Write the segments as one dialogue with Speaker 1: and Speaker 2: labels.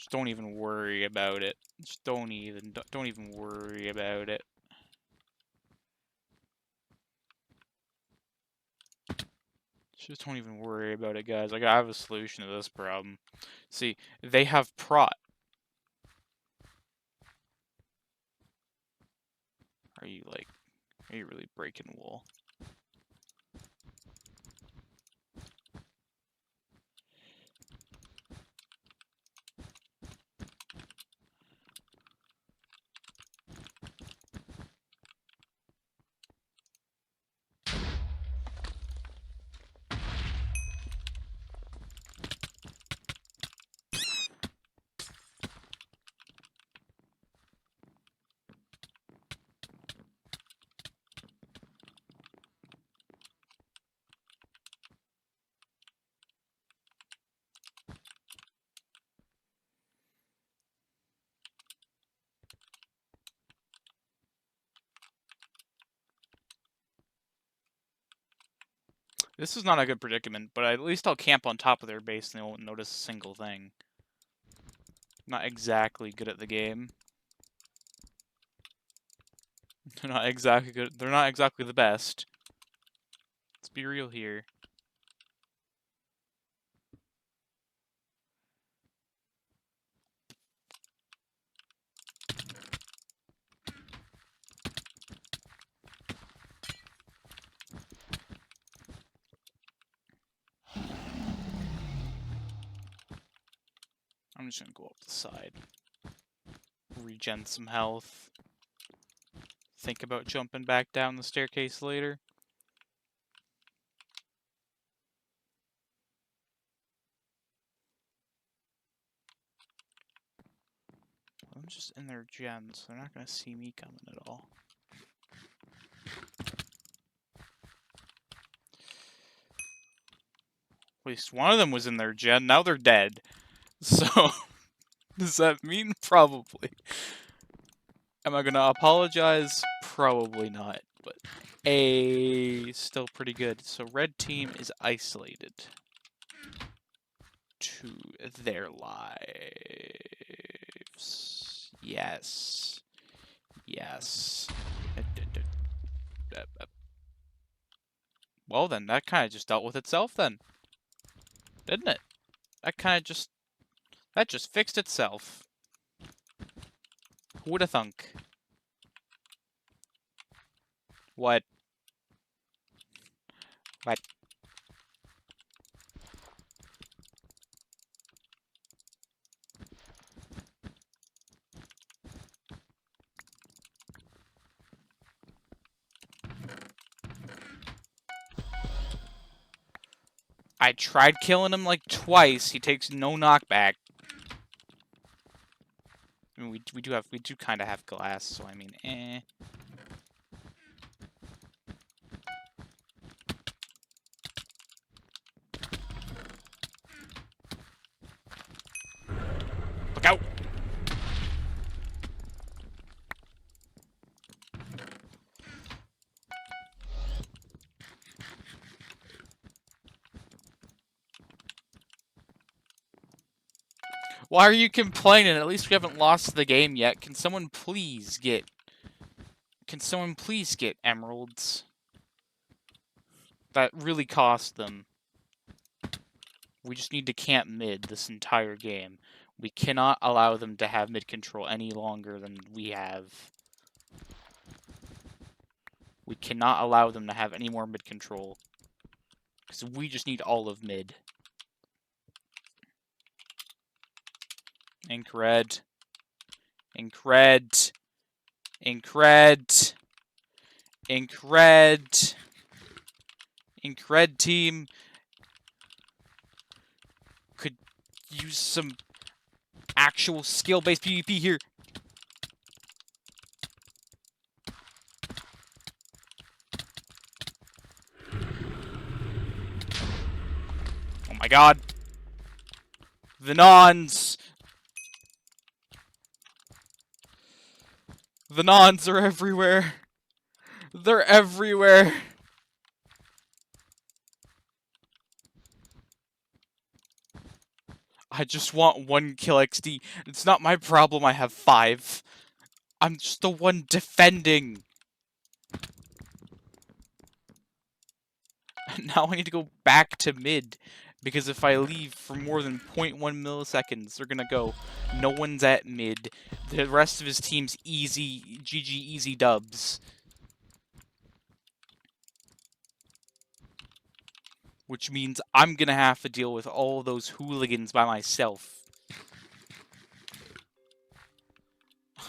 Speaker 1: Just don't even worry about it. Just don't even worry about it. Just don't even worry about it, guys. Like, I have a solution to this problem. See, they have prot. Are you really breaking wool? This is not a good predicament, but at least I'll camp on top of their base and they won't notice a single thing. Not exactly good at the game. They're not exactly good. They're not exactly the best. Let's be real here. I'm just gonna go up the side. Regen some health. Think about jumping back down the staircase later. I'm just in their gens, so they're not gonna see me coming at all. At least one of them was in their gen, now they're dead. So, does that mean probably? Am I gonna apologize? Probably not, but still pretty good. So red team is isolated to their lives. Yes. Yes. Well then, that kind of just dealt with itself then. Didn't it? That just fixed itself. Who'da thunk? What? What? I tried killing him like twice. He takes no knockback. I mean, we do kind of have glass, so I mean, eh. Look out! Why are you complaining? At least we haven't lost the game yet. Can someone please get emeralds? That really cost them. We just need to camp mid this entire game. We cannot allow them to have mid control any longer than we have. We cannot allow them to have any more mid control. Because we just need all of mid. Ink red. Ink red. Ink red. Ink red. Ink red team could use some actual skill-based PvP here. Oh my god. The Nons. The Nons are everywhere. They're everywhere. I just want 1 kill XD. It's not my problem I have 5. I'm just the one defending. Now I need to go back to mid. Because if I leave for more than 0.1 milliseconds, they're gonna go, no one's at mid. The rest of his team's easy, GG easy dubs. Which means I'm gonna have to deal with all those hooligans by myself.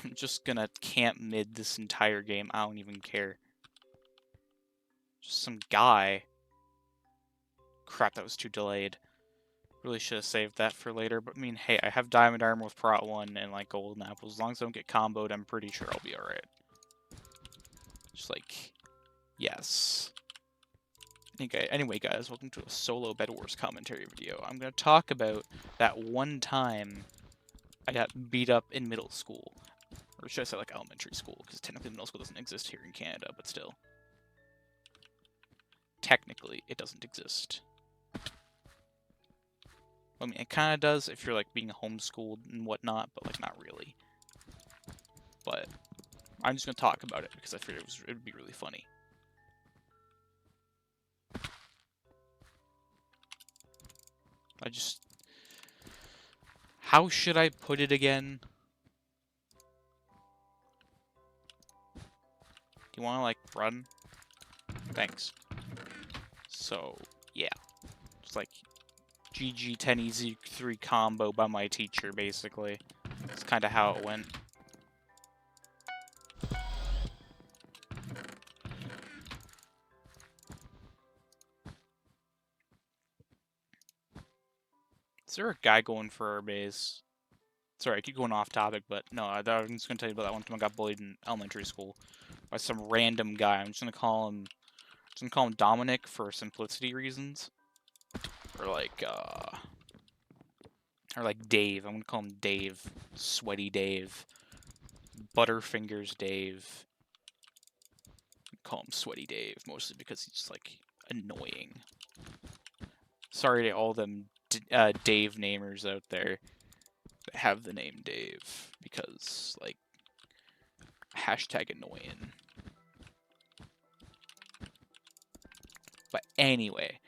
Speaker 1: I'm just gonna camp mid this entire game. I don't even care. Just some guy. Crap, that was too delayed. Really should have saved that for later, but I mean, hey, I have diamond armor with Prot 1 and like golden apples. As long as I don't get comboed, I'm pretty sure I'll be alright. Just like, yes. Anyway, guys, welcome to a solo Bedwars commentary video. I'm going to talk about that one time I got beat up in middle school. Or should I say like elementary school, because technically middle school doesn't exist here in Canada, but still. Technically, it doesn't exist. I mean, it kind of does if you're, like, being homeschooled and whatnot, but, like, not really. But I'm just going to talk about it because I figured it would be really funny. How should I put it again? Do you want to, like, run? Thanks. So, yeah. Just, like, GG 10 easy 3 combo by my teacher, basically. That's kind of how it went. Is there a guy going for our base? Sorry, I keep going off topic, but no, I'm just going to tell you about that one time I got bullied in elementary school by some random guy. I'm just going to call him Dominic for simplicity reasons. Or like Dave. I'm going to call him Dave. Sweaty Dave. Butterfingers Dave. Call him Sweaty Dave, mostly because he's, like, annoying. Sorry to all them Dave namers out there that have the name Dave, because, like, hashtag annoying. But anyway,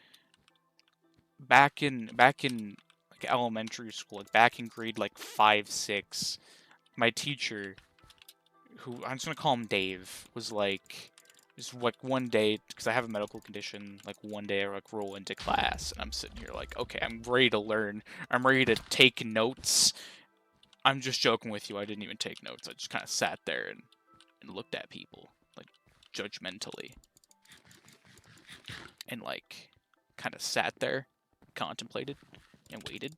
Speaker 1: back in like elementary school, like back in grade like 5, 6, my teacher, who I'm just gonna call him Dave, was like, just like one day, because I have a medical condition, like one day I like roll into class, and I'm sitting here like, okay, I'm ready to learn, I'm ready to take notes. I'm just joking with you, I didn't even take notes, I just kind of sat there and looked at people, like, judgmentally. And, like, kind of sat there, contemplated, and waited.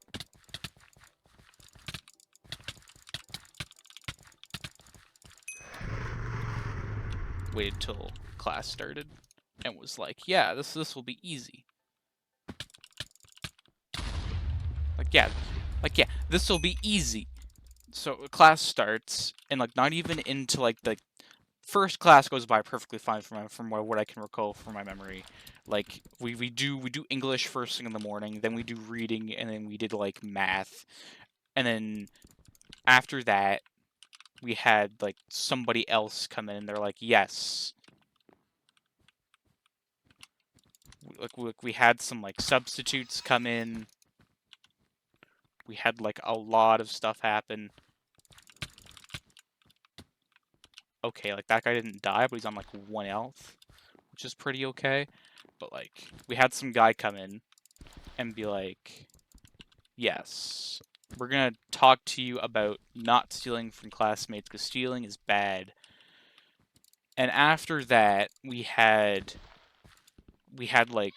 Speaker 1: Waited till class started, and was like, yeah, this will be easy. Like, yeah, this will be easy. So, class starts, and, like, not even into, like, the first class goes by perfectly fine from what I can recall from my memory. Like, we do English first thing in the morning, then we do reading, and then we did, like, math. And then after that, we had, like, somebody else come in, and they're like, yes. Like, we had some, like, substitutes come in. We had, like, a lot of stuff happen. Okay, like, that guy didn't die, but he's on, like, 1 health, which is pretty okay. But, like, we had some guy come in and be like, yes, we're gonna talk to you about not stealing from classmates, because stealing is bad. And after that, we had like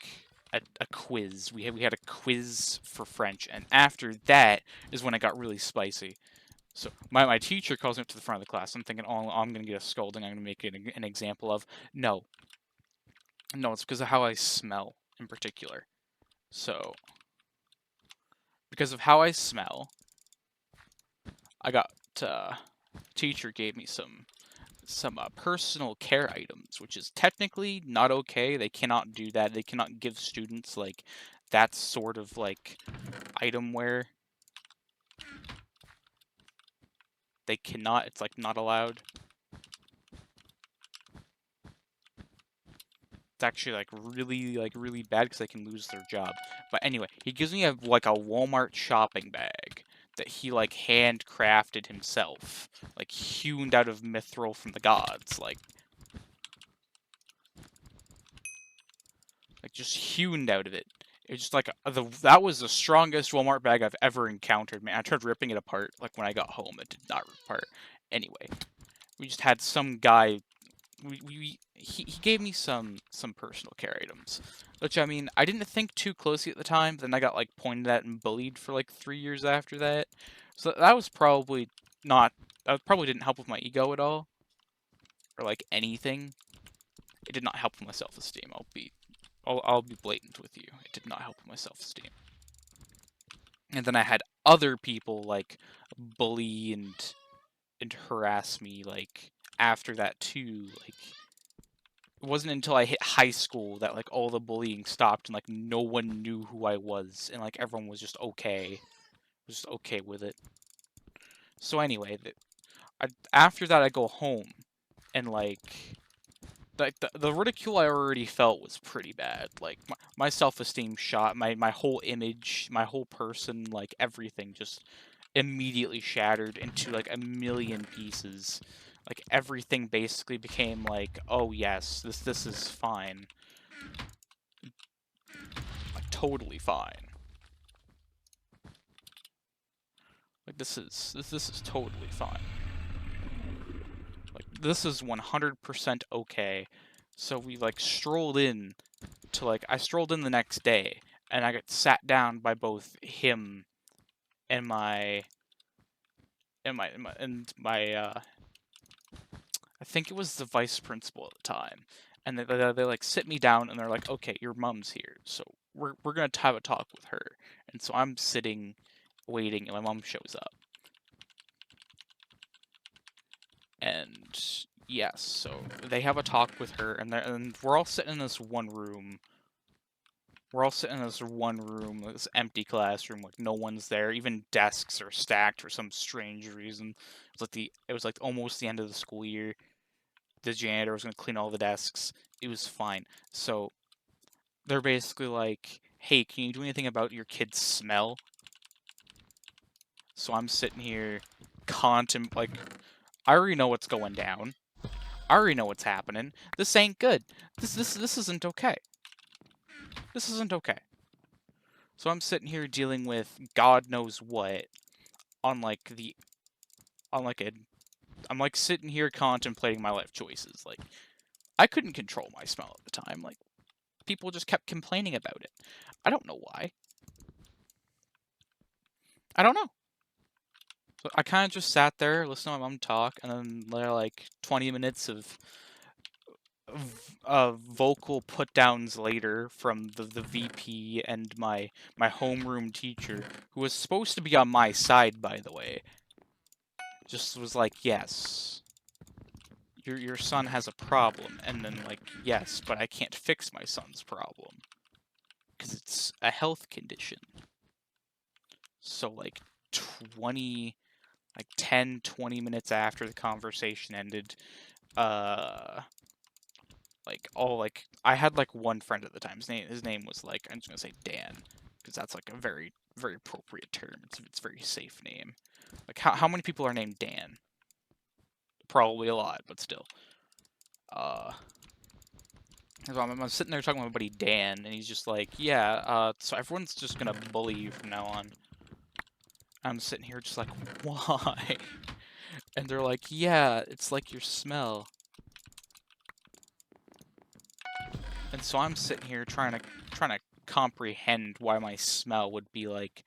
Speaker 1: a quiz. We had a quiz for French, and after that is when it got really spicy. So my teacher calls me up to the front of the class. I'm thinking, oh, I'm gonna get a scolding. I'm gonna make it an example of. No, it's because of how I smell in particular. So because of how I smell, I got teacher gave me some personal care items, which is technically not okay. They cannot do that. They cannot give students, like, that sort of, like, item wear. they cannot. It's like not allowed. It's actually like really bad because they can lose their job. But anyway, he gives me like a Walmart shopping bag that he like handcrafted himself, like hewn out of mithril from the gods, like just hewn out of it. It's just like that was the strongest Walmart bag I've ever encountered, man. I tried ripping it apart, like when I got home, it did not rip apart. Anyway, we just had some guy. He gave me some personal care items, which I mean I didn't think too closely at the time. Then I got like pointed at and bullied for like 3 years after that. So that was probably not. That probably didn't help with my ego at all, or like anything. It did not help with my self-esteem. I'll be blatant with you. It did not help with my self-esteem. And then I had other people like bully and harass me like after that too. Like it wasn't until I hit high school that like all the bullying stopped and like no one knew who I was and like everyone was just okay with it. So anyway, after that I go home and like the ridicule I already felt was pretty bad. Like my self-esteem shot, my whole image, my whole person, like everything just immediately shattered into like a million pieces. Like everything basically became like, oh yes, this is fine. Like totally fine. Like this is totally fine. Like this is 100% okay. So we like strolled in to like I strolled in the next day and I got sat down by both him and my I think it was the vice principal at the time. And they like sit me down and they're like, okay, your mom's here, so we're gonna have a talk with her. And so I'm sitting, waiting, and my mom shows up. And yes, so they have a talk with her, and we're all sitting in this one room. We're all sitting in this one room, this empty classroom, like no one's there. Even desks are stacked for some strange reason. It was like almost the end of the school year. The janitor was gonna clean all the desks. It was fine. So they're basically like, "Hey, can you do anything about your kid's smell?" So I'm sitting here, like, I already know what's going down. I already know what's happening. This ain't good. This isn't okay. This isn't okay. So I'm sitting here dealing with God knows what on like the on like a I'm like sitting here contemplating my life choices. Like I couldn't control my smell at the time. Like people just kept complaining about it. I don't know why. I don't know. So I kind of just sat there, listened to my mom talk, and then there are like 20 minutes of vocal put downs later from the VP and my homeroom teacher, who was supposed to be on my side, by the way, just was like, yes, your son has a problem, and then like, yes, but I can't fix my son's problem because it's a health condition. So like 20, like 10, 20 minutes after the conversation ended, like I had like one friend at the time. His name was like, I'm just gonna say Dan, because that's like a very appropriate term. It's a very safe name. Like how many people are named Dan? Probably a lot, but still. So I'm sitting there talking with my buddy Dan, and he's just like, yeah, so everyone's just gonna bully you from now on. I'm sitting here just like, why? And they're like, yeah, it's like your smell. And so I'm sitting here trying to comprehend why my smell would be like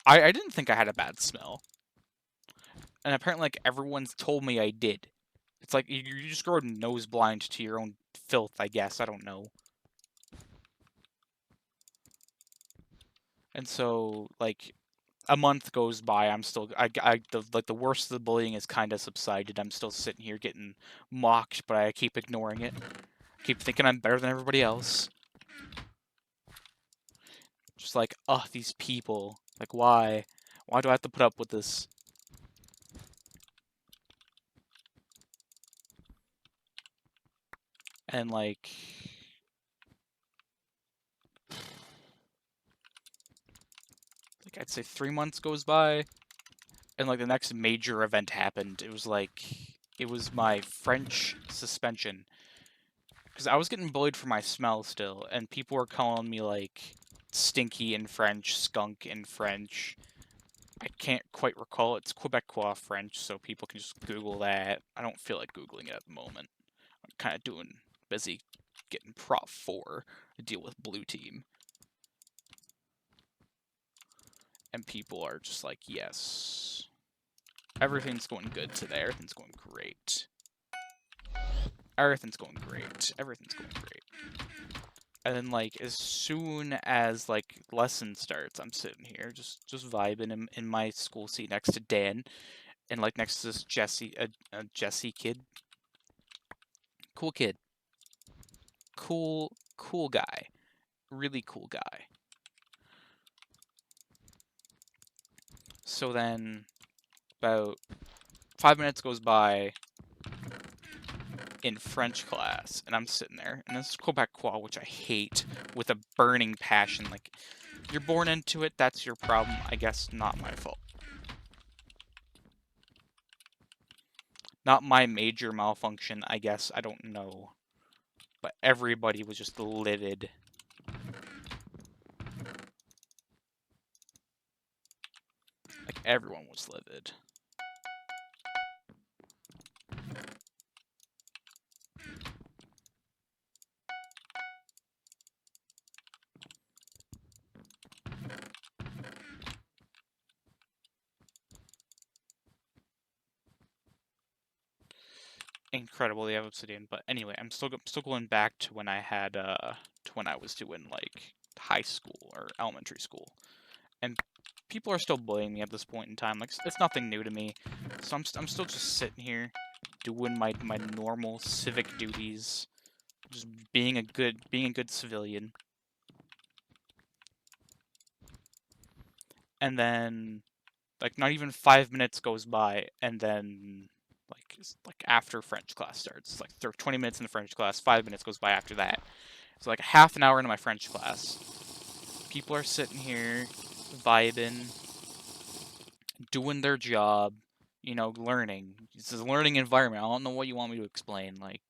Speaker 1: I didn't think I had a bad smell. And apparently like everyone's told me I did. It's like you just grow nose blind to your own filth, I guess. I don't know. And so like a month goes by, I'm still the worst of the bullying is kind of subsided. I'm still sitting here getting mocked, but I keep ignoring it. Keep thinking I'm better than everybody else. Just like, these people. Like, why? Why do I have to put up with this? And like I'd say 3 months goes by, and like the next major event happened. It was my French suspension, because I was getting bullied for my smell still, and people were calling me like stinky in French, skunk in French. I can't quite recall. It's Quebecois French, so people can just Google that. I don't feel like Googling it at the moment. I'm kind of busy getting Prop 4 to deal with Blue Team. And people are just like, yes. Everything's going good today. Everything's going great. Everything's going great. Everything's going great. And then, like, as soon as, like, lesson starts, I'm sitting here just vibing in my school seat next to Dan. And, like, next to this Jesse kid. Cool kid. Cool guy. Really cool guy. So then, about 5 minutes goes by in French class, and I'm sitting there, and this is Quebecois, which I hate with a burning passion. Like, you're born into it, that's your problem. I guess not my fault. Not my major malfunction, I guess. I don't know. But everybody was just livid. Like, everyone was livid. Incredible, the obsidian. But anyway, I'm still going back to when I had to when I was doing like high school or elementary school, and people are still bullying me at this point in time. Like, it's nothing new to me, so I'm still just sitting here doing my normal civic duties, just being a good civilian. And then like not even 5 minutes goes by, and then like after French class starts, like 20 minutes in the French class, 5 minutes goes by after that. So like half an hour into my French class, people are sitting here vibing, doing their job, you know, learning. It's a learning environment. I don't know what you want me to explain. Like,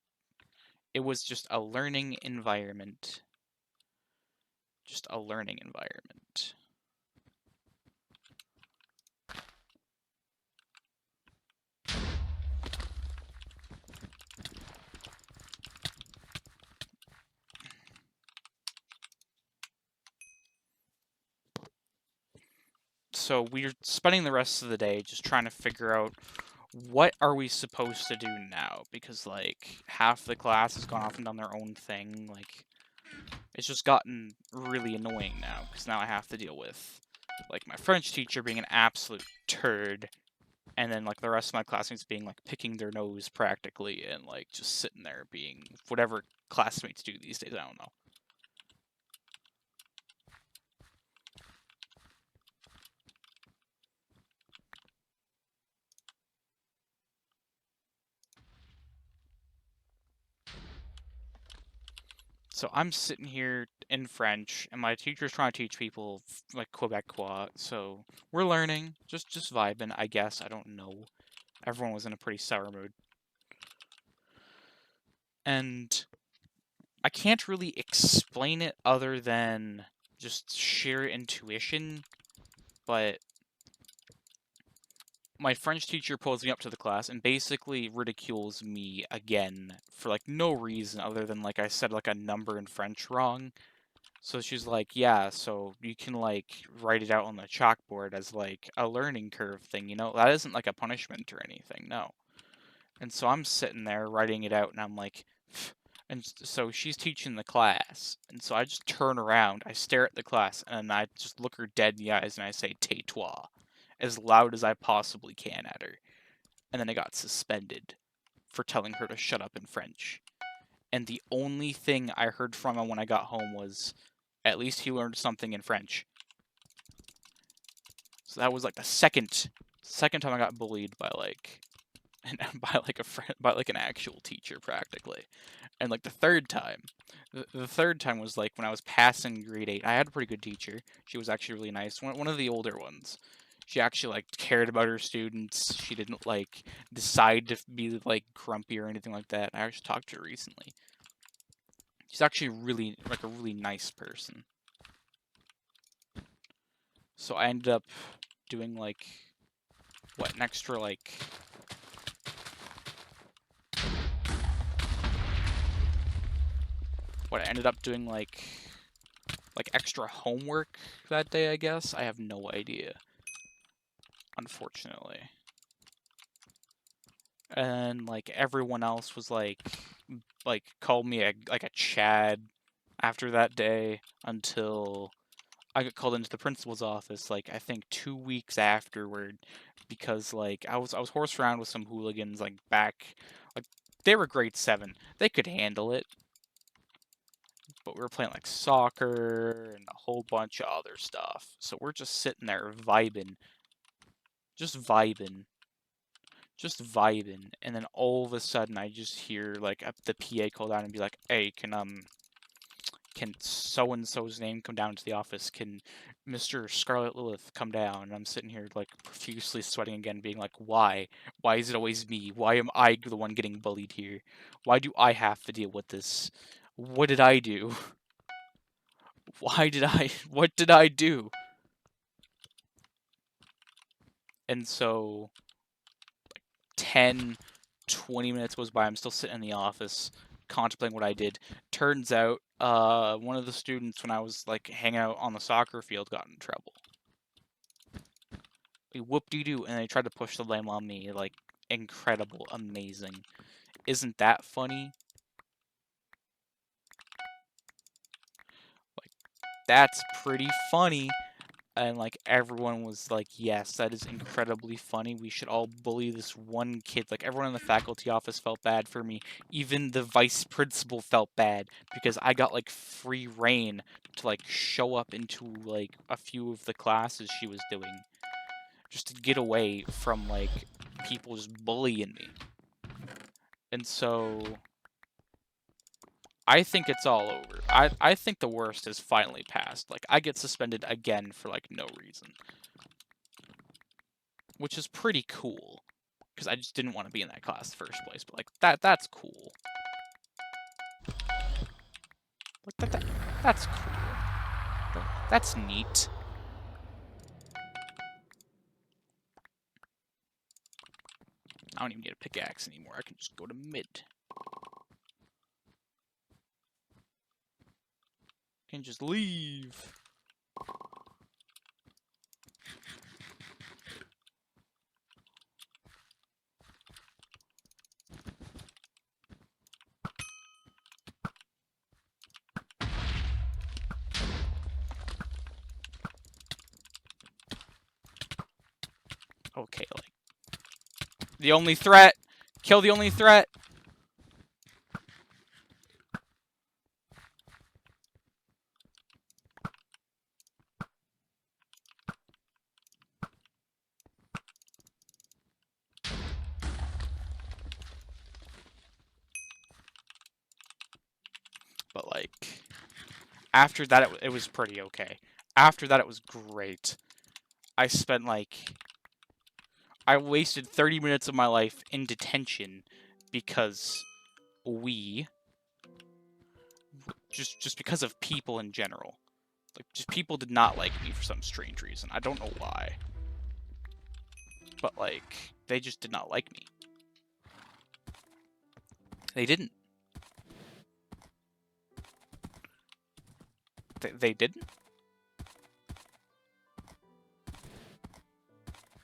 Speaker 1: it was just a learning environment. Just a learning environment. So we're spending the rest of the day just trying to figure out what are we supposed to do now, because like half the class has gone off and done their own thing. Like, it's just gotten really annoying now, because now I have to deal with like my French teacher being an absolute turd, and then like the rest of my classmates being like picking their nose practically, and like just sitting there being whatever classmates do these days. I don't know. So I'm sitting here in French, and my teacher's trying to teach people like Quebecois. So we're learning, just vibing, I guess. I don't know. Everyone was in a pretty sour mood, and I can't really explain it other than just sheer intuition. But my French teacher pulls me up to the class and basically ridicules me again for like no reason other than like I said like a number in French wrong. So she's like, yeah, so you can like write it out on the chalkboard as like a learning curve thing, you know? That isn't like a punishment or anything, no. And so I'm sitting there writing it out, and I'm like, pff. And so she's teaching the class, and so I just turn around, I stare at the class, and I just look her dead in the eyes and I say tais-toi as loud as I possibly can at her. And then I got suspended for telling her to shut up in French. And the only thing I heard from him when I got home was, at least he learned something in French. So that was like the second time I got bullied by like and by like a friend, by like an actual teacher practically. And like the third time was like when I was passing grade 8. I had a pretty good teacher. She was actually really nice. One of the older ones. She actually like cared about her students. She didn't like decide to be like grumpy or anything like that. I actually talked to her recently. She's actually really like a really nice person. So I ended up doing like what, an extra like what I ended up doing like extra homework that day, I guess. I have no idea, unfortunately. And like everyone else was like called me a Chad after that day until I got called into the principal's office like I think 2 weeks afterward because like I was horsing around with some hooligans like back, like they were grade 7. They could handle it. But we were playing like soccer and a whole bunch of other stuff. So we're just sitting there vibing. Just vibing. Just vibing. And then all of a sudden I just hear like the PA call down and be like, "Hey, can so and so's name come down to the office? Can Mr. Scarlet Lilith come down?" And I'm sitting here like profusely sweating again, being like, "Why? Why is it always me? Why am I the one getting bullied here? Why do I have to deal with this? What did I do?" What did I do? And so 10, 20 minutes goes by. I'm still sitting in the office contemplating what I did. Turns out, one of the students, when I was like hanging out on the soccer field, got in trouble. Whoop-de-doo, and they tried to push the blame on me. Like, incredible, amazing. Isn't that funny? Like, that's pretty funny. And like everyone was like, "Yes, that is incredibly funny. We should all bully this one kid." Like everyone in the faculty office felt bad for me. Even the vice principal felt bad because I got like free reign to like show up into like a few of the classes she was doing just to get away from like people just bullying me. And so I think it's all over. I think the worst has finally passed. Like I get suspended again for like no reason. Which is pretty cool, because I just didn't want to be in that class in the first place. But like that's cool. Like that's cool. That's neat. I don't even need a pickaxe anymore. I can just go to mid. I can just leave. Okay, like the only threat. Kill the only threat. But like after that, it was pretty okay. After that, it was great. I spent like I wasted 30 minutes of my life in detention because just because of people in general. Like, just people did not like me for some strange reason. I don't know why. But, like, they just did not like me. They didn't. They didn't?